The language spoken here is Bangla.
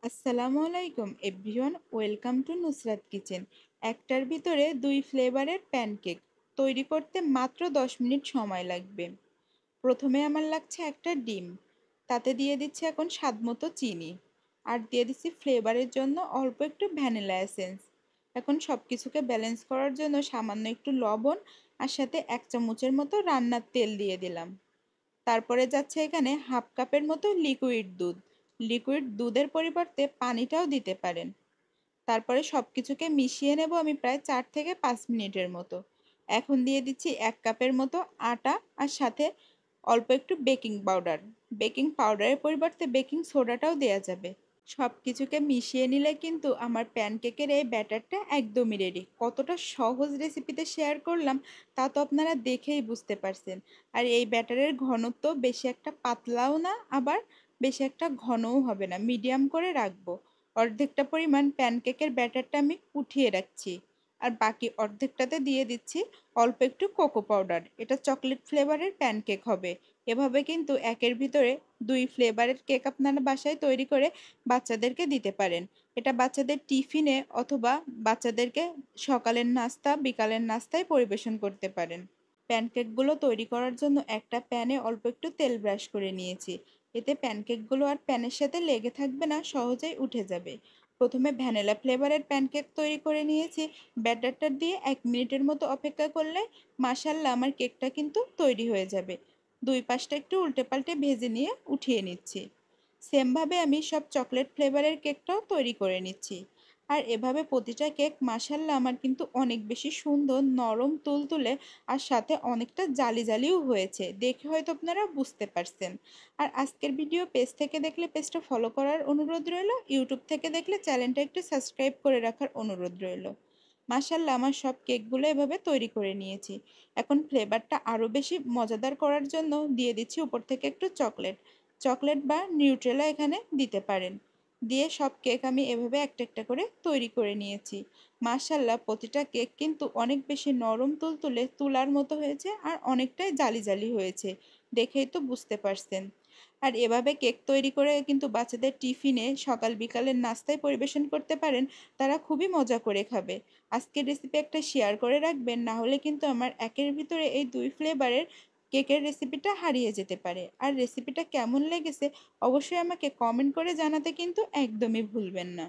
আসসালামু আলাইকুম everyone, welcome to Nusrat kitchen. একটার ভিতরে দুই ফ্লেভারের প্যানকেক তৈরি করতে মাত্র 10 মিনিট সময় লাগবে। প্রথমে আমার লাগছে একটা ডিম, তাতে দিয়ে দিচ্ছি এখন স্বাদমতো চিনি, আর দিয়ে দিচ্ছি ফ্লেভারের জন্য অল্প একটু ভ্যানিলা এসেন্স। এখন সব কিছুকে ব্যালেন্স করার জন্য সামান্য একটু লবণ আর সাথে 1 চামচের মতো রান্নার তেল দিয়ে দিলাম। তারপরে যাচ্ছে এখানে হাফ কাপের মতো লিকুইড দুধ। লিকুইড দুধের পরিবর্তে পানিটাও দিতে পারেন। তারপরে সব কিছুকে মিশিয়ে নেব আমি প্রায় 4 থেকে 5 মিনিটের মতো। এখন দিয়ে দিচ্ছি 1 কাপের মতো আটা আর সাথে অল্প একটু বেকিং পাউডার। বেকিং পাউডারের পরিবর্তে বেকিং সোডাটাও দেওয়া যাবে। সব কিছুকে মিশিয়ে নিলে কিন্তু আমার প্যানকেকের এই ব্যাটারটা একদমই রেডি। কতটা সহজ রেসিপিতে শেয়ার করলাম তা তো আপনারা দেখেই বুঝতে পারছেন। আর এই ব্যাটারের ঘনত্ব বেশি একটা পাতলাও না, আবার বেশি একটা ঘনও হবে না, মিডিয়াম করে রাখবো। অর্ধেকটা পরিমাণ প্যানকেকের ব্যাটারটা আমি উঠিয়ে রাখছি, আর বাকি অর্ধেকটাতে দিয়ে দিচ্ছি অল্প একটু কোকো পাউডার। এটা চকলেট ফ্লেভারের প্যানকেক হবে। এভাবে কিন্তু একের ভিতরে দুই ফ্লেভারের কেক আপনারা বাসায় তৈরি করে বাচ্চাদেরকে দিতে পারেন। এটা বাচ্চাদের টিফিনে অথবা বাচ্চাদেরকে সকালের নাস্তা বিকালের নাস্তায় পরিবেশন করতে পারেন। প্যানকেকগুলো তৈরি করার জন্য একটা প্যানে অল্প একটু তেল ব্রাশ করে নিয়েছি। এতে প্যানকেকগুলো আর প্যানের সাথে লেগে থাকবে না, সহজেই উঠে যাবে। প্রথমে ভ্যানিলা ফ্লেভারের প্যানকেক তৈরি করে নিয়েছি। ব্যাটারটা দিয়ে 1 মিনিটের মতো অপেক্ষা করলে মাশাল্লাহ আমার কেকটা কিন্তু তৈরি হয়ে যাবে। দুই পাশটা একটু উল্টে পাল্টে ভেজে নিয়ে উঠিয়ে নিচ্ছি। সেমভাবে আমি সব চকলেট ফ্লেভারের কেকটাও তৈরি করে নিচ্ছি। আর এভাবে প্রতিটা কেক মাশাল্লাহ আমার কিন্তু অনেক বেশি সুন্দর, নরম, তুলতুলে, আর সাথে অনেকটা জালি জালিও হয়েছে। দেখে হয়তো আপনারা বুঝতে পারছেন। আর আজকের ভিডিও পেজ থেকে দেখলে পেজটা ফলো করার অনুরোধ রইল, ইউটিউব থেকে দেখলে চ্যানেলটা একটু সাবস্ক্রাইব করে রাখার অনুরোধ রইল। মাশাল্লাহ আমার সব কেকগুলো এভাবে তৈরি করে নিয়েছি। এখন ফ্লেভারটা আরও বেশি মজাদার করার জন্য দিয়ে দিচ্ছি উপর থেকে একটু চকলেট। চকলেট বা নিউট্রেলা এখানে দিতে পারেন। দিয়ে সব কেক আমি এভাবে একটা একটা করে তৈরি করে নিয়েছি। মাশাল্লাহ প্রতিটা কেক কিন্তু অনেক বেশি নরম, তুলতুলে, তুলার মতো হয়েছে, আর অনেকটাই জালি জালি হয়েছে। দেখেই তো বুঝতে পারছেন। আর এভাবে কেক তৈরি করে কিন্তু বাচ্চাদের টিফিনে সকাল বিকালের নাস্তায় পরিবেশন করতে পারেন। তারা খুবই মজা করে খাবে। আজকের রেসিপি একটা শেয়ার করে রাখবেন, না হলে কিন্তু আমার একের ভিতরে এই দুই ফ্লেভারের কেকের রেসিপিটা হারিয়ে যেতে পারে। আর রেসিপিটা কেমন লেগেছে অবশ্যই আমাকে কমেন্ট করে জানাতে কিন্তু একদমই ভুলবেন না।